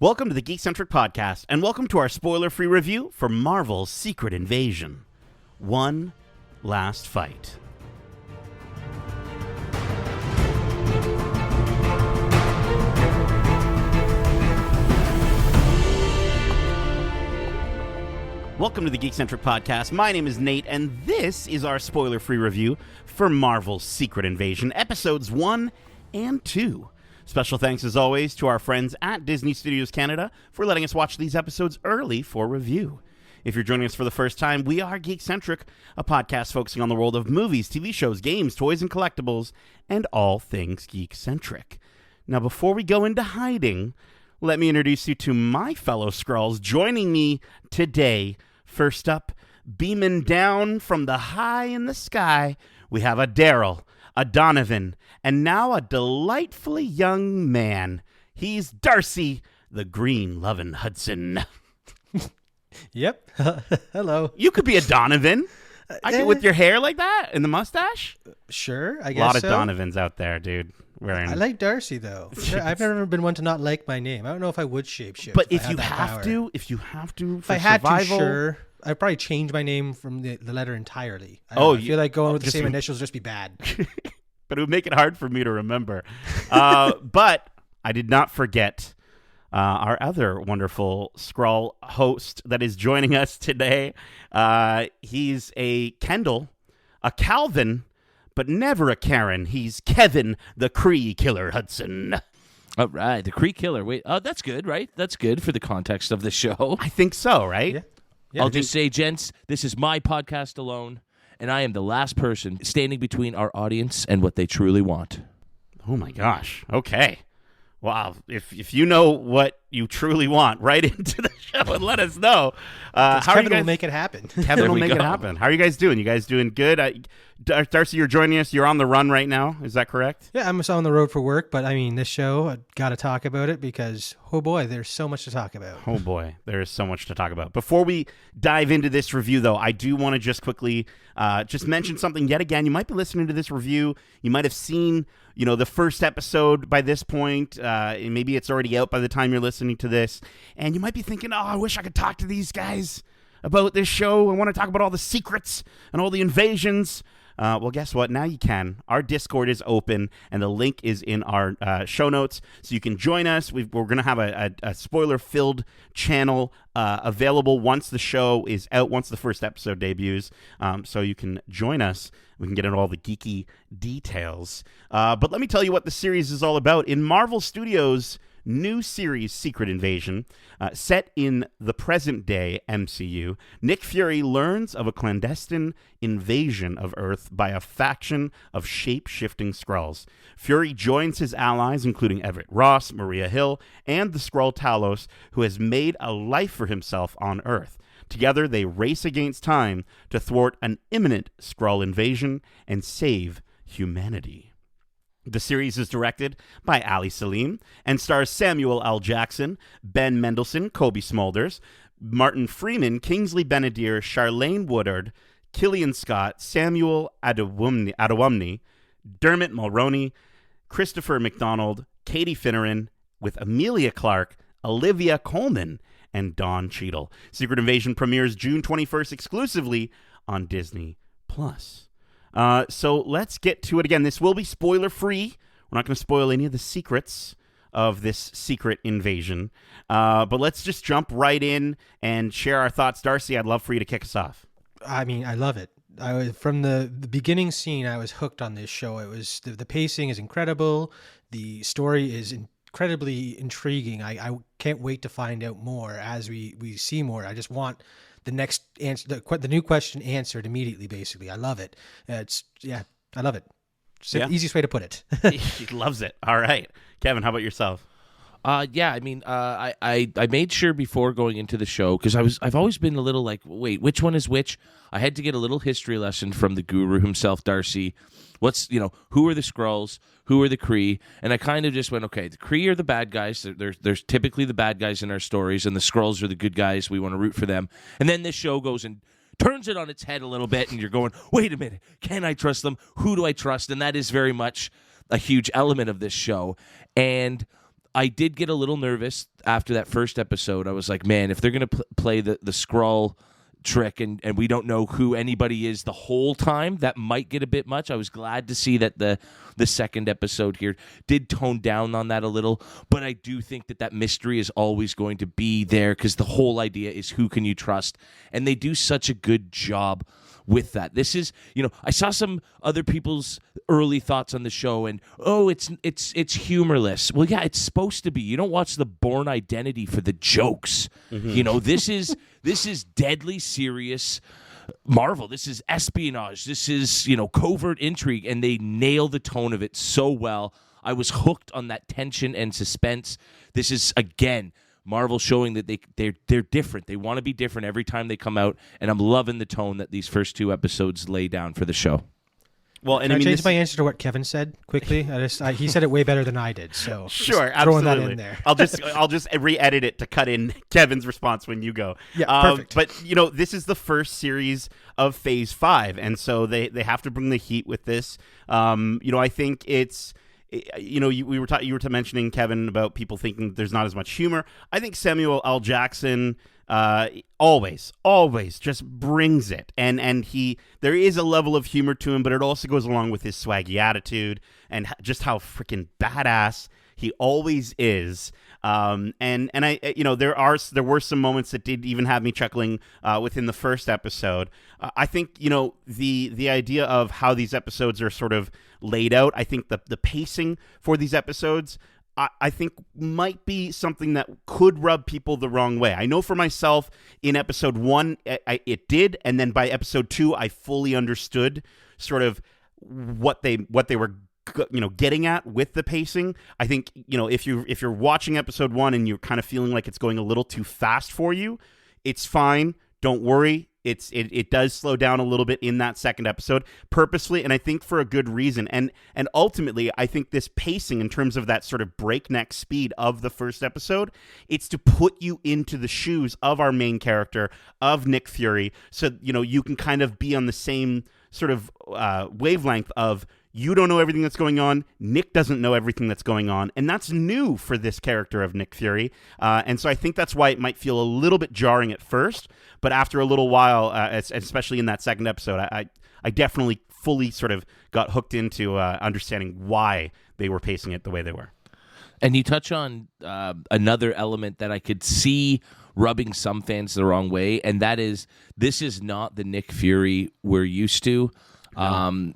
Welcome to the Geekcentric podcast, and welcome to our spoiler-free review for Marvel's Secret Invasion. One Last Fight. Welcome to the Geekcentric podcast. My name is Nate, and this is our spoiler-free review for Marvel's Secret Invasion, episodes 1 and 2. Special thanks, as always, to our friends at Disney Studios Canada for letting us watch these episodes early for review. If you're joining us for the first time, we are Geekcentric, a podcast focusing on the world of movies, TV shows, games, toys, and collectibles, and all things geek-centric. Now, before we go into hiding, let me introduce you to my fellow Skrulls joining me today. First up, beaming down from the high in the sky, we have a Daryl, a Donovan, and now a delightfully young man. He's Darcy, the green-loving Hudson. Yep. Hello. You could be a Donovan. With your hair like that and the mustache? Sure, I guess A lot of so. Donovans out there, dude. I like Darcy, though. I've never been one to not like my name. I don't know if I would shapeshift. But if you have to, if I had to, sure. I'd probably change my name from the letter entirely. I feel like going with the same initials would just be bad. But it would make it hard for me to remember. But I did not forget our other wonderful Skrull host that is joining us today. He's a Kendall, a Calvin, but never a Karen. He's Kevin, the Kree Killer Hudson. All right, the Kree Killer. Wait, that's good, right? That's good for the context of the show. I think so, right? Yeah. I'll just say, gents, this is my podcast alone, and I am the last person standing between our audience and what they truly want. Oh, my gosh. Okay. Wow. If you know what you truly want, write into the show and let us know. Kevin will make it happen. Kevin will make it happen. How are you guys doing? You guys doing good? Darcy, you're joining us. You're on the run right now. Is that correct? Yeah, I'm on the road for work, but I mean, this show, I got to talk about it because, oh boy, there's so much to talk about. Oh boy, there is so much to talk about. Before we dive into this review, though, I do want to just quickly just mention something yet again. You might be listening to this review. You might have seen, the first episode by this point. And maybe it's already out by the time you're listening to this. And you might be thinking, I wish I could talk to these guys about this show. I want to talk about all the secrets and all the invasions. Well, guess what? Now you can. Our Discord is open, and the link is in our show notes, so you can join us. We're going to have a spoiler-filled channel available once the show is out, once the first episode debuts, so you can join us. We can get into all the geeky details. But let me tell you what the series is all about. In Marvel Studios' new series, Secret Invasion, set in the present-day MCU, Nick Fury learns of a clandestine invasion of Earth by a faction of shape-shifting Skrulls. Fury joins his allies, including Everett Ross, Maria Hill, and the Skrull Talos, who has made a life for himself on Earth. Together, they race against time to thwart an imminent Skrull invasion and save humanity. The series is directed by Ali Salim and stars Samuel L. Jackson, Ben Mendelsohn, Kobe Smulders, Martin Freeman, Kingsley Benadir, Charlene Woodard, Killian Scott, Samuel Adewumne, Dermot Mulroney, Christopher McDonald, Katie Finneran, with Amelia Clark, Olivia Colman, and Don Cheadle. Secret Invasion premieres June 21st exclusively on Disney+. So let's get to it again. This will be spoiler-free. We're not going to spoil any of the secrets of this secret invasion. But let's just jump right in and share our thoughts. Darcy, I'd love for you to kick us off. I mean, I love it. From the beginning scene, I was hooked on this show. It was the pacing is incredible. The story is incredibly intriguing. I can't wait to find out more as we see more. I just want the next answer, the new question answered immediately. Basically, I love it. I love it. It's the easiest way to put it. He loves it. All right, Kevin, how about yourself? I made sure before going into the show, because I've always been a little like, wait, which one is which? I had to get a little history lesson from the guru himself, Darcy. Who are the Skrulls? Who are the Kree? And I kind of just went, okay, the Kree are the bad guys. There's typically the bad guys in our stories, and the Skrulls are the good guys. We want to root for them. And then this show goes and turns it on its head a little bit, and you're going, wait a minute, can I trust them? Who do I trust? And that is very much a huge element of this show. And I did get a little nervous after that first episode. I was like, man, if they're going to play the Skrull trick and we don't know who anybody is the whole time, that might get a bit much. I was glad to see that the second episode here did tone down on that a little, but I do think that mystery is always going to be there because the whole idea is who can you trust, and they do such a good job with that. This is, I saw some other people's early thoughts on the show, and it's humorless. Well, yeah, it's supposed to be. You don't watch The Bourne Identity for the jokes. Mm-hmm. This is deadly serious Marvel. This is espionage. This is, covert intrigue, and they nail the tone of it so well. I was hooked on that tension and suspense. This is, again, Marvel showing that they're different. They want to be different every time they come out, and I'm loving the tone that these first 2 episodes lay down for the show. Well, and Can I change my answer to what Kevin said quickly? He said it way better than I did. So sure, throwing absolutely. that in there. I'll just re-edit it to cut in Kevin's response when you go. Yeah, perfect. But this is the first series of Phase 5, and so they have to bring the heat with this. I think it's. You were mentioning, Kevin, about people thinking there's not as much humor. I think Samuel L. Jackson always just brings it, and there is a level of humor to him, but it also goes along with his swaggy attitude and just how freaking badass he always is. And I there were some moments that did even have me chuckling within the first episode. I think the idea of how these episodes are sort of laid out. I think the pacing for these episodes, I think, might be something that could rub people the wrong way. I know for myself, in episode 1, it did, and then by episode 2, I fully understood sort of what they were getting at with the pacing. I think if you're watching episode 1 and you're kind of feeling like it's going a little too fast for you, it's fine. Don't worry. It does slow down a little bit in that second episode purposely, and I think for a good reason. And ultimately, I think this pacing in terms of that sort of breakneck speed of the first episode, it's to put you into the shoes of our main character, of Nick Fury, so you can kind of be on the same sort of wavelength of, you don't know everything that's going on. Nick doesn't know everything that's going on. And that's new for this character of Nick Fury. And so I think that's why it might feel a little bit jarring at first. But after a little while, especially in that second episode, I definitely fully sort of got hooked into understanding why they were pacing it the way they were. And you touch on another element that I could see rubbing some fans the wrong way. And that is, this is not the Nick Fury we're used to.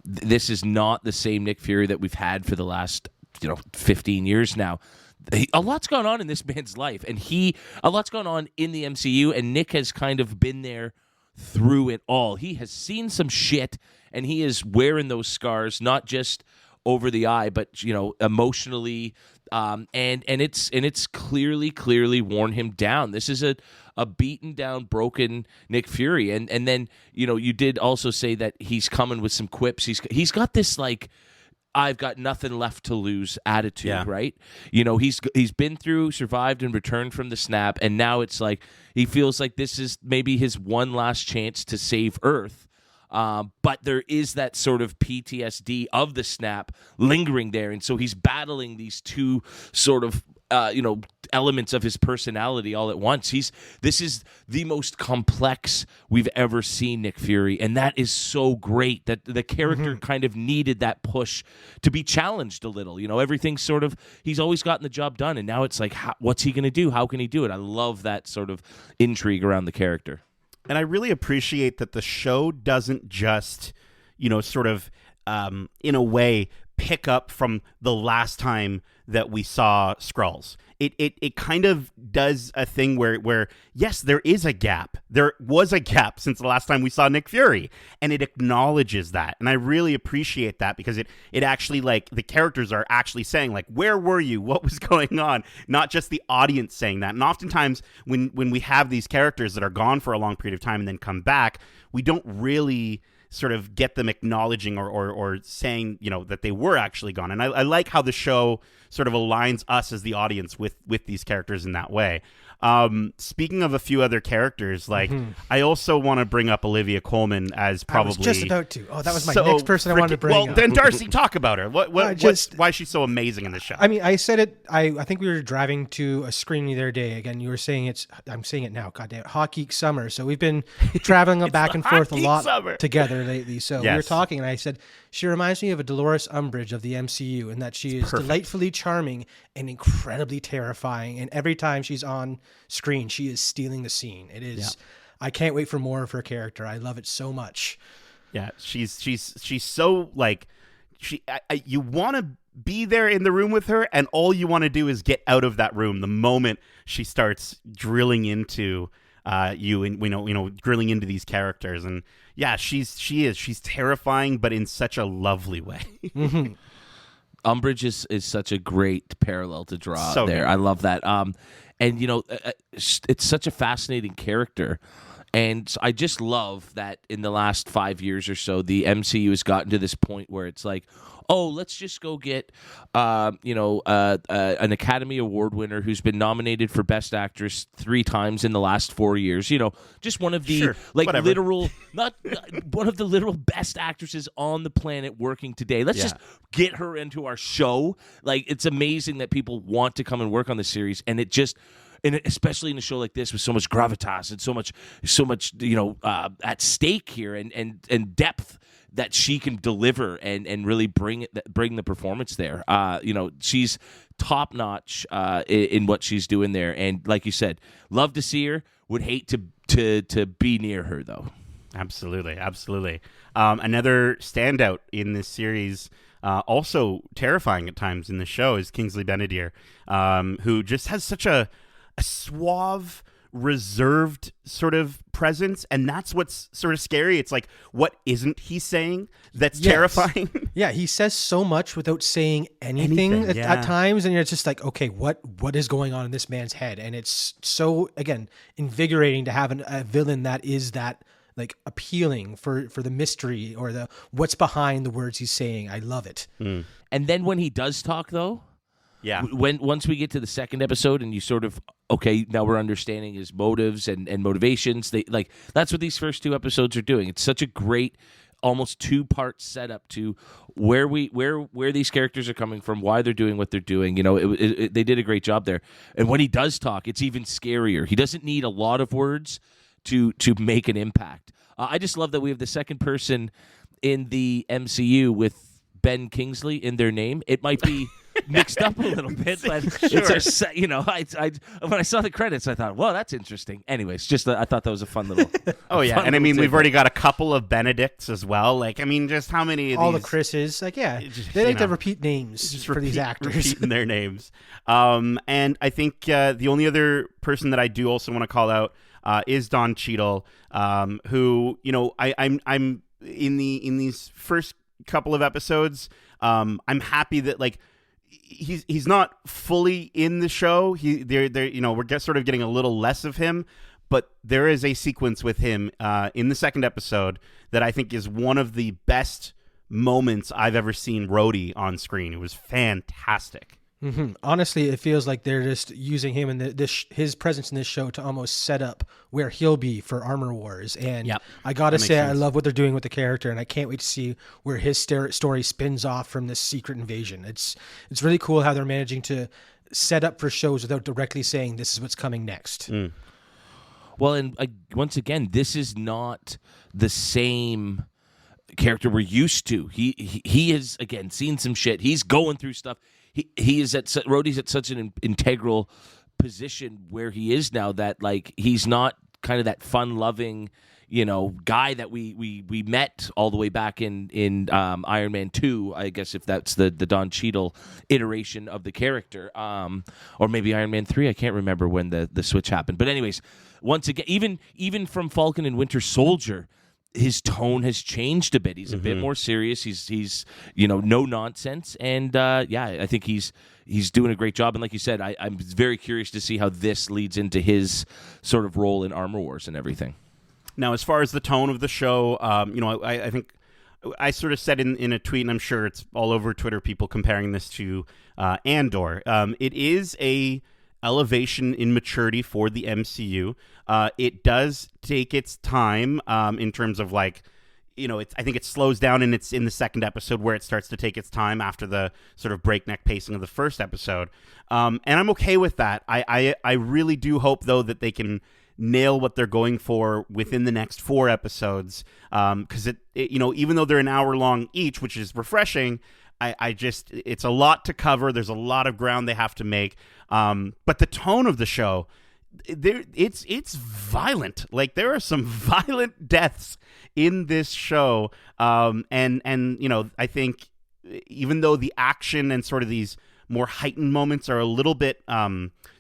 This is not the same Nick Fury that we've had for the last 15 years now. A lot's gone on in this man's life, and a lot's gone on in the MCU, and Nick has kind of been there through it all. He has seen some shit, and he is wearing those scars, not just over the eye, but emotionally, and it's clearly worn him down. This is a beaten down, broken Nick Fury, and then you did also say that he's coming with some quips. He's got this like, I've got nothing left to lose attitude, yeah. Right? He's been through, survived, and returned from the snap, and now it's like he feels like this is maybe his one last chance to save Earth. But there is that sort of PTSD of the snap lingering there, and so he's battling these two sort of elements of his personality all at once. This is the most complex we've ever seen Nick Fury, and that is so great that the character kind of needed that push to be challenged a little. Everything sort of, he's always gotten the job done, and now it's like, what's he going to do? How can he do it? I love that sort of intrigue around the character. And I really appreciate that the show doesn't just, sort of, in a way, pick up from the last time that we saw Skrulls. It kind of does a thing where yes, there is a gap. There was a gap since the last time we saw Nick Fury, and it acknowledges that. And I really appreciate that, because it actually, like, the characters are actually saying, like, where were you? What was going on? Not just the audience saying that. And oftentimes when we have these characters that are gone for a long period of time and then come back, we don't really sort of get them acknowledging or saying, that they were actually gone. And I like how the show sort of aligns us as the audience with these characters in that way. Speaking of a few other characters, I also want to bring up Olivia Colman as probably. I was just about to. Oh, that was my next person I wanted to bring up. Well, then Darcy, talk about her. Why is she so amazing in this show? I mean, I said it. I think we were driving to a screening the other day. Again, you were saying I'm saying it now. Goddamn, Hot Geek Summer. So we've been traveling back and forth a lot together lately. So we were talking, and I said she reminds me of a Dolores Umbridge of the MCU, in that she is delightfully charming and incredibly terrifying. And every time she's on screen, she is stealing the scene. It is. Yeah. I can't wait for more of her character. I love it so much. Yeah, she's so you want to be there in the room with her, and all you want to do is get out of that room the moment she starts drilling into you, and drilling into these characters. And yeah, she's terrifying, but in such a lovely way. Mm-hmm. Umbridge is such a great parallel to draw so there. Good. I love that. And it's such a fascinating character. And so I just love that in the last 5 years or so, the MCU has gotten to this point where it's like, oh, let's just go get, an Academy Award winner who's been nominated for Best Actress 3 times in the last 4 years. Just one of the literal, not one of the literal best actresses on the planet working today. Let's just get her into our show. It's amazing that people want to come and work on the series, and it just. And especially in a show like this with so much gravitas and so much at stake here and depth that she can deliver and really bring the performance there. She's top notch in what she's doing there, and like you said, love to see her. Would hate to be near her though. Absolutely. Another standout in this series. Also terrifying at times in the show is Kingsley Benadier, who just has such a suave, reserved sort of presence, and that's what's sort of scary. It's like, what isn't he saying that's terrifying? Yeah, he says so much without saying anything at times, and you're just like, okay, what is going on in this man's head? And it's so, again, invigorating to have a villain that is that appealing for the mystery or the what's behind the words he's saying. I love it. And then when he does talk, though, once we get to the second episode and you sort of, okay, now we're understanding his motives and motivations. That's what these first 2 episodes are doing. It's such a great, almost 2-part setup to where these characters are coming from, why they're doing what they're doing. They did a great job there. And when he does talk, it's even scarier. He doesn't need a lot of words to make an impact. I just love that we have the second person in the MCU with Ben Kingsley in their name. It might be mixed up a little bit, but it's when I saw the credits, I thought, well, that's interesting. Anyways, I thought that was a fun little. Oh yeah, and I mean, we've already got a couple of Benedicts as well. Just how many of all these? The Chris's, they like to repeat names for these actors, repeating their names. And I think the only other person that I do also want to call out is Don Cheadle, who I'm in these first couple of episodes. I'm happy that he's not fully in the show. We're sort of getting a little less of him, but there is a sequence with him in the second episode that I think is one of the best moments I've ever seen Rhodey on screen. It was fantastic. Mm-hmm. Honestly, it feels like they're just using him and his presence in this show to almost set up where he'll be for Armor Wars. And I gotta say, I love what they're doing with the character, and I can't wait to see where his story spins off from this secret invasion. It's really cool how they're managing to set up for shows without directly saying this is what's coming next. Well, and once again, this is not the same character we're used to. He has, again, seen some shit. He's going through stuff. Rhodey's at such an integral position where he is now that he's not kind of that fun-loving, guy that we met all the way back in Iron Man 2, I guess, if that's the Don Cheadle iteration of the character, or maybe Iron Man 3. I can't remember when the switch happened. But anyways, once again, even from Falcon and Winter Soldier, his tone has changed a bit. He's a bit more serious. He's no nonsense, and I think he's doing a great job. And like you said, I'm very curious to see how this leads into his sort of role in Armor Wars and everything. Now, as far as the tone of the show, I think I sort of said in a tweet, and I'm sure it's all over Twitter, people comparing this to Andor. It is a elevation in maturity for the MCU. It does take its time in terms of I think it slows down, and it's in the second episode where it starts to take its time after the sort of breakneck pacing of the first episode. And I'm okay with that. I really do hope, though, that they can nail what they're going for within the next 4 episodes. Because even though they're an hour long each, which is refreshing, it's a lot to cover. There's a lot of ground they have to make. But the tone of the show, it's violent. Like, there are some violent deaths in this show. And I think even though the action and sort of these more heightened moments are a little bit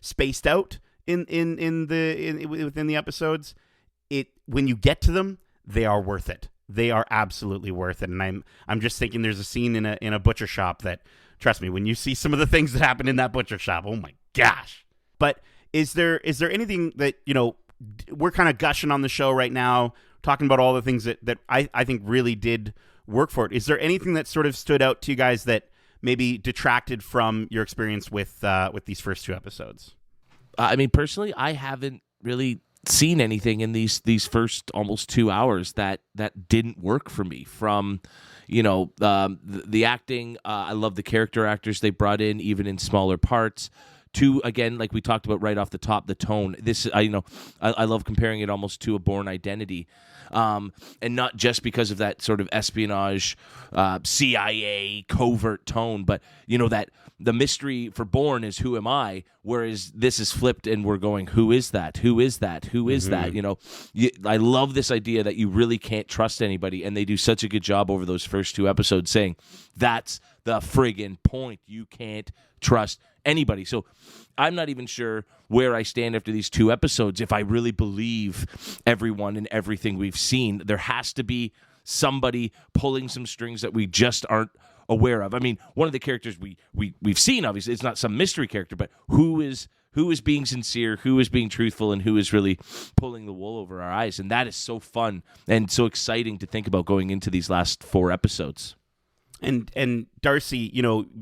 spaced out within the episodes, when you get to them, they are worth it. They are absolutely worth it. And I'm just thinking there's a scene in a butcher shop that, trust me, when you see some of the things that happen in that butcher shop, oh my gosh. But is there anything that, we're kind of gushing on the show right now, talking about all the things that I think really did work for it. Is there anything that sort of stood out to you guys that maybe detracted from your experience with these first 2 episodes? I mean, personally, I haven't really seen anything in these first almost 2 hours that didn't work for me. From the acting, I love the character actors they brought in, even in smaller parts. To, again, like we talked about right off the top, the tone. This, I love comparing it almost to a Bourne Identity, and not just because of that sort of espionage, CIA covert tone, but that the mystery for Bourne is who am I, whereas this is flipped and we're going, who is that? Who is that? Who is that? I love this idea that you really can't trust anybody, and they do such a good job over those first 2 episodes saying that's the friggin' point. You can't trust anybody. So I'm not even sure where I stand after these 2 episodes, if I really believe everyone and everything we've seen. There has to be somebody pulling some strings that we just aren't aware of. I mean, one of the characters we've seen, obviously, it's not some mystery character, but who is being sincere, who is being truthful, and who is really pulling the wool over our eyes. And that is so fun and so exciting to think about going into these last 4 episodes. And Darcy,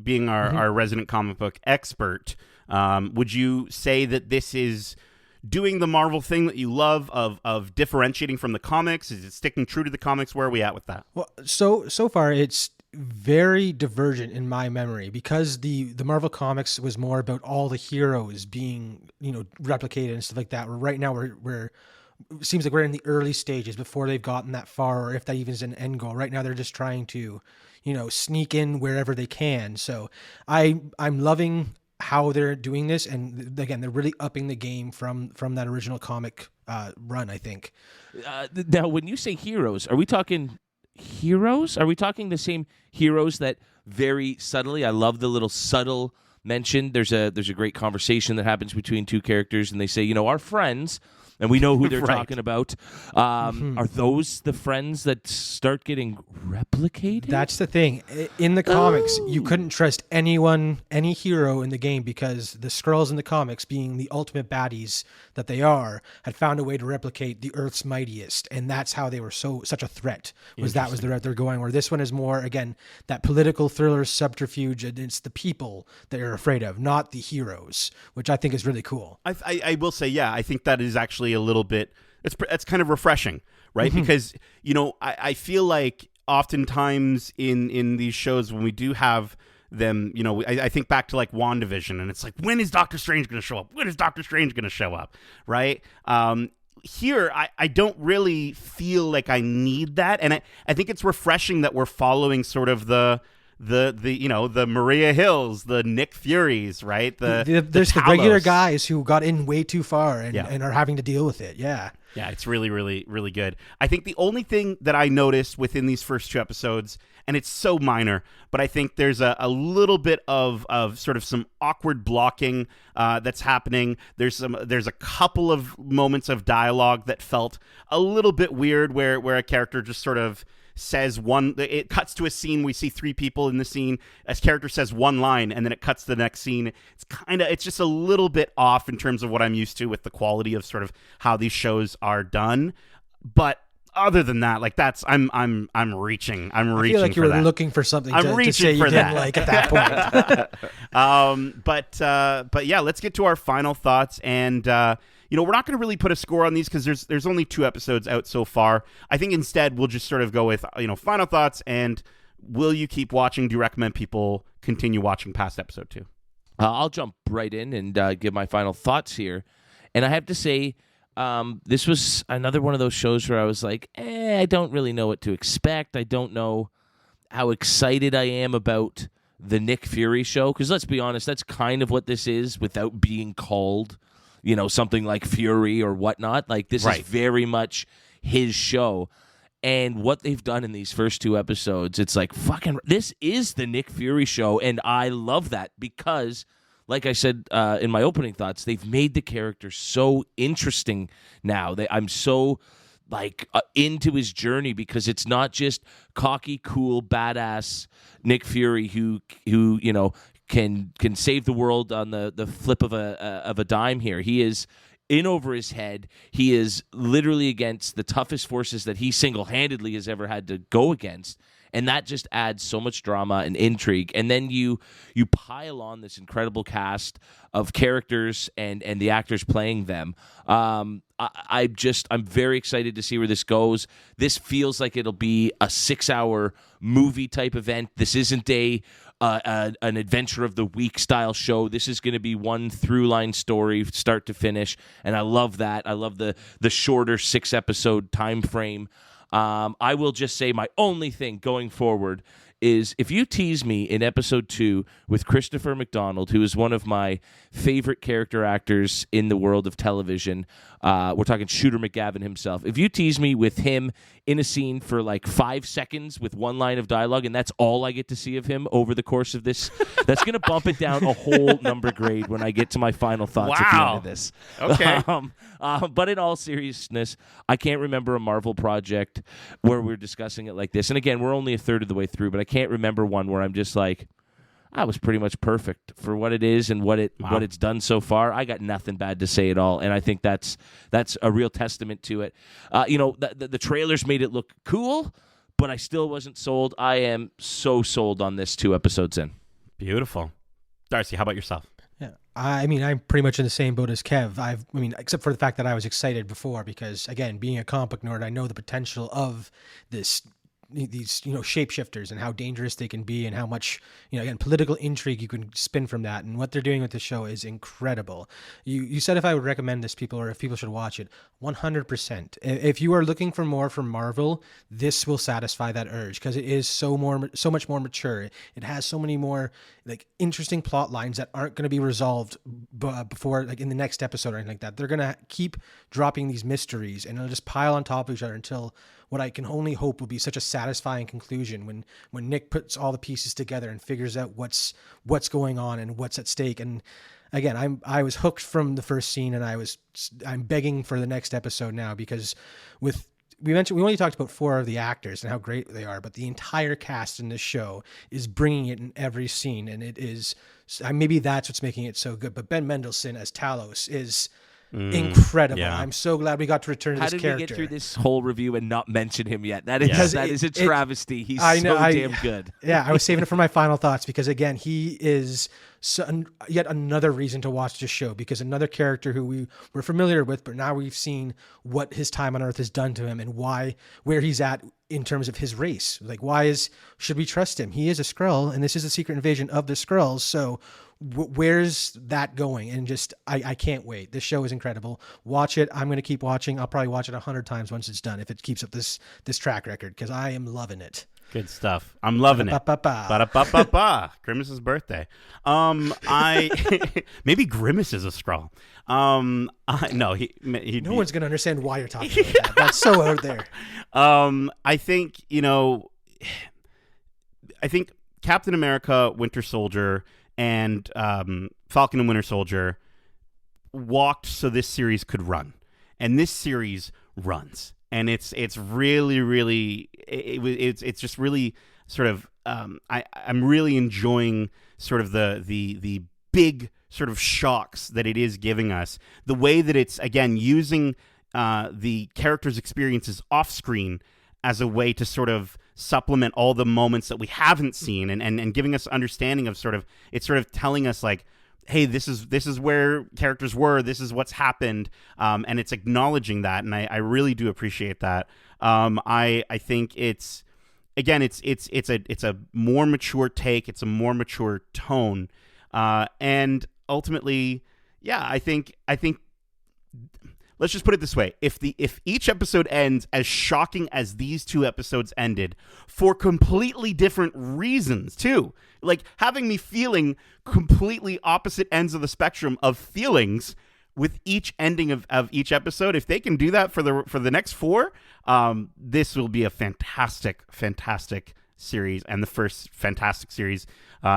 being our resident comic book expert, would you say that this is doing the Marvel thing that you love of differentiating from the comics? Is it sticking true to the comics? Where are we at with that? Well, so far it's very divergent in my memory, because the Marvel comics was more about all the heroes being replicated and stuff like that. Where right now we're it seems like we're in the early stages before they've gotten that far, or if that even is an end goal. Right now they're just trying to sneak in wherever they can. So I'm loving how they're doing this, and again, they're really upping the game from that original comic run, I think. Now, when you say heroes, are we talking heroes? Are we talking the same heroes that very subtly? I love the little subtle mention. There's a great conversation that happens between 2 characters, and they say, our friends, and we know who they're right. talking about. Are those the friends that start getting replicated? That's the thing. In the comics, you couldn't trust any hero in the game, because the Skrulls in the comics, being the ultimate baddies that they are, had found a way to replicate the Earth's mightiest, and that's how they were such a threat. That was the route they're going. Where this one is more, again, that political thriller subterfuge, and it's the people that you're afraid of, not the heroes, which I think is really cool. I will say, yeah, I think that is actually a little bit, it's kind of refreshing, right? Mm-hmm. Because I feel like oftentimes in these shows, when we do have them, I think back to like WandaVision, and it's like, when is Doctor Strange going to show up? When is Doctor Strange going to show up? Right? Here, I don't really feel like I need that, and I think it's refreshing that we're following sort of the Maria Hills, the Nick Furies, right? There's the regular guys who got in way too far and are having to deal with it. Yeah. Yeah, it's really, really, really good. I think the only thing that I noticed within these first 2 episodes, and it's so minor, but I think there's a little bit of sort of some awkward blocking that's happening. There's a couple of moments of dialogue that felt a little bit weird, where a character just sort of says it cuts to a scene, we see 3 people in the scene, a character says one line, and then it cuts to the next scene. It's just a little bit off in terms of what I'm used to with the quality of sort of how these shows are done. But other than that, like I'm reaching. I'm reaching. I feel like you for were that. looking for something I'm to reaching say you for didn't that. like at that point. But yeah, let's get to our final thoughts. And we're not going to really put a score on these because there's only 2 episodes out so far. I think instead we'll just sort of go with final thoughts and will you keep watching? Do you recommend people continue watching past episode 2? I'll jump right in and give my final thoughts here. And I have to say, this was another one of those shows where I was like, I don't really know what to expect. I don't know how excited I am about the Nick Fury show. Because let's be honest, that's kind of what this is without being called, something like Fury or whatnot. Like, this is very much his show. And what they've done in these first 2 episodes, it's like, fucking, this is the Nick Fury show. And I love that because, like I said in my opening thoughts, they've made the character so interesting now. I'm so into his journey because it's not just cocky, cool, badass Nick Fury who can save the world on the flip of a dime here. He is in over his head. He is literally against the toughest forces that he single-handedly has ever had to go against. And that just adds so much drama and intrigue. And then you pile on this incredible cast of characters and the actors playing them. I'm very excited to see where this goes. This feels like it'll be a 6-hour movie type event. This isn't an adventure of the week style show. This is going to be one through line story, start to finish. And I love that. I love the shorter 6-episode time frame. I will just say my only thing going forward is if you tease me in episode 2 with Christopher McDonald, who is one of my favorite character actors in the world of television, we're talking Shooter McGavin himself. If you tease me with him in a scene for like 5 seconds with one line of dialogue, and that's all I get to see of him over the course of this, that's going to bump it down a whole number grade when I get to my final thoughts at the end of this. Okay. But in all seriousness, I can't remember a Marvel project where we're discussing it like this. And again, we're only a third of the way through, but I can't remember one where I'm just like, I was pretty much perfect for what it is and what it's done so far. I got nothing bad to say at all, and I think that's a real testament to it. The trailers made it look cool, but I still wasn't sold. I am so sold on this 2 episodes in. Beautiful. Darcy, how about yourself? Yeah, I mean, I'm pretty much in the same boat as Kev. Except for the fact that I was excited before because, again, being a comic book nerd, I know the potential of these shapeshifters and how dangerous they can be and how much again political intrigue you can spin from that, and what they're doing with the show is incredible. You said if I would recommend this people or if people should watch it, 100%. If you are looking for more from Marvel, this will satisfy that urge because it is so much more mature. It has so many more interesting plot lines that aren't going to be resolved before in the next episode or anything like that. They're going to keep dropping these mysteries and it'll just pile on top of each other until what I can only hope will be such a satisfying conclusion when Nick puts all the pieces together and figures out what's going on and what's at stake. And again, I was hooked from the first scene, and I'm begging for the next episode now because we only talked about 4 of the actors and how great they are, but the entire cast in this show is bringing it in every scene, and it is maybe that's what's making it so good. But Ben Mendelsohn as Talos is incredible. Yeah. I'm so glad we got to return to this character. How did we get through this whole review and not mention him yet? That is a travesty. He's so damn good. Yeah, I was saving it for my final thoughts because, again, he is yet another reason to watch this show because another character who we were familiar with, but now we've seen what his time on Earth has done to him and where he's at in terms of his race. Should we trust him? He is a Skrull, and this is a secret invasion of the Skrulls, so where's that going? And just I can't wait. This show is incredible. Watch it. I'm going to keep watching. I'll probably watch it 100 times once it's done if it keeps up this track record because I am loving it. Good stuff. I'm loving it. Ba-da-ba-ba-ba. Grimace's birthday. Maybe Grimace is a Skrull. No, no one's going to understand why you're talking about that. That's so out there. I think Captain America, Winter Soldier, and Falcon and Winter Soldier walked so this series could run, and this series runs, and it's really, really it's just really sort of I'm really enjoying sort of the big sort of shocks that it is giving us, the way that it's again using the characters' experiences off screen as a way to sort of supplement all the moments that we haven't seen, and giving us understanding of it's sort of telling us like, hey, this is where characters were, this is what's happened, and it's acknowledging that, and I really do appreciate that. I think it's a more mature take, it's a more mature tone, and ultimately, yeah, I think. Let's just put it this way. If each episode ends as shocking as these 2 episodes ended, for completely different reasons too, like having me feeling completely opposite ends of the spectrum of feelings with each ending of each episode, if they can do that for the next 4, this will be a fantastic series, and the first fantastic series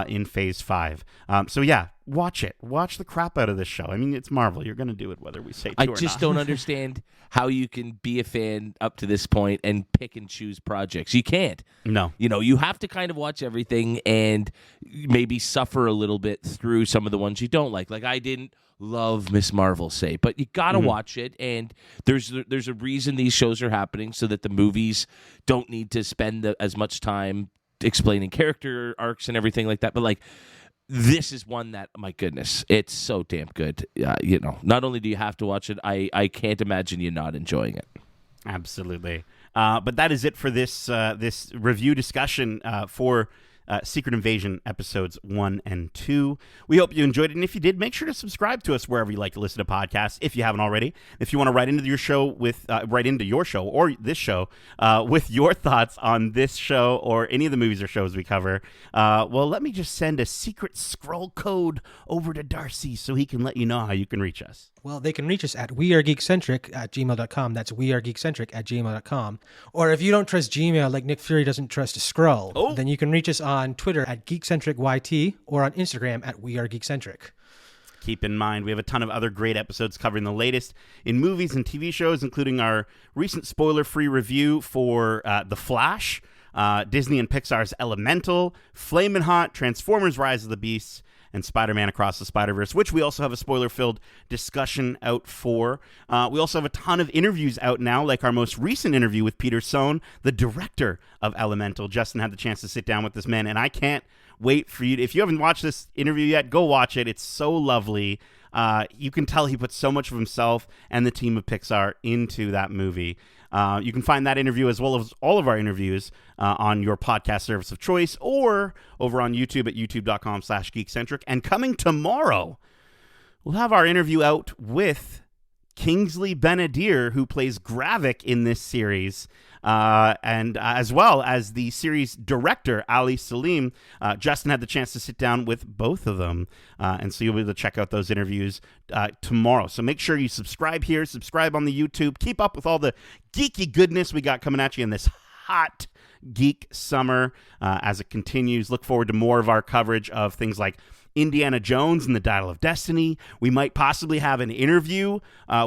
in Phase 5. So yeah, watch it. Watch the crap out of this show. I mean, it's Marvel. You're going to do it whether we say to or not. I just don't understand how you can be a fan up to this point and pick and choose projects. You can't. No. You have to kind of watch everything and maybe suffer a little bit through some of the ones you don't like. Like, I didn't love Miss Marvel, say, but you got to watch it, and there's a reason these shows are happening, so that the movies don't need to spend as much time explaining character arcs and everything like that. But like, this is one that, my goodness, it's so damn good. Not only do you have to watch it, I can't imagine you not enjoying it. Absolutely. But that is it for this review discussion for Secret Invasion episodes 1 and 2. We hope you enjoyed it, and if you did, make sure to subscribe to us wherever you like to listen to podcasts, if you haven't already. If you want to write into your show or this show with your thoughts on this show or any of the movies or shows we cover, well, let me just send a secret Skrull code over to Darcy so he can let you know how you can reach us. Well, they can reach us at wearegeekcentric@gmail.com. That's wearegeekcentric@gmail.com. Or if you don't trust Gmail like Nick Fury doesn't trust a Skrull, then you can reach us on Twitter at GeekcentricYT or on Instagram at wearegeekcentric. Keep in mind, we have a ton of other great episodes covering the latest in movies and TV shows, including our recent spoiler-free review for The Flash, Disney and Pixar's Elemental, Flamin' Hot, Transformers: Rise of the Beasts, and Spider-Man Across the Spider-Verse, which we also have a spoiler-filled discussion out for. We also have a ton of interviews out now, like our most recent interview with Peter Sohn, the director of Elemental. Justin had the chance to sit down with this man, and I can't wait for you. If you haven't watched this interview yet, go watch it. It's so lovely. You can tell he put so much of himself and the team of Pixar into that movie. You can find that interview as well as all of our interviews on your podcast service of choice or over on YouTube at youtube.com/geekcentric. And coming tomorrow, we'll have our interview out with Kingsley Benadir, who plays Gravik in this series, and as well as the series director, Ali Salim. Justin had the chance to sit down with both of them, and so you'll be able to check out those interviews tomorrow. So make sure you subscribe here, subscribe on the YouTube, keep up with all the geeky goodness we got coming at you in this hot geek summer as it continues. Look forward to more of our coverage of things like Indiana Jones and the Dial of Destiny. We might possibly have an interview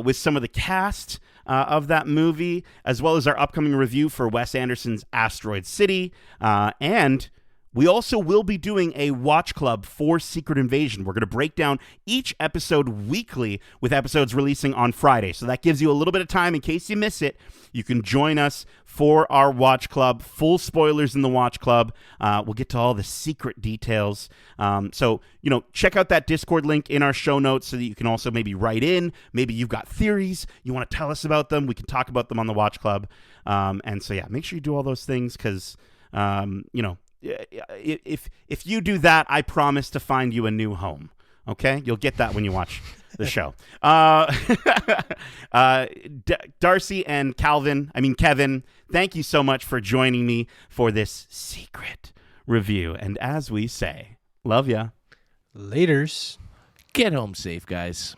with some of the cast of that movie, as well as our upcoming review for Wes Anderson's Asteroid City. And we also will be doing a watch club for Secret Invasion. We're going to break down each episode weekly, with episodes releasing on Friday. So that gives you a little bit of time in case you miss it. You can join us for our watch club. Full spoilers in the watch club. We'll get to all the secret details. So, check out that Discord link in our show notes so that you can also maybe write in. Maybe you've got theories. You want to tell us about them. We can talk about them on the watch club. And so, yeah, make sure you do all those things because, if you do that, I promise to find you a new home. Okay? You'll get that when you watch the show. Darcy and Kevin, thank you so much for joining me for this secret review. And as we say, love ya. Laters. Get home safe, guys.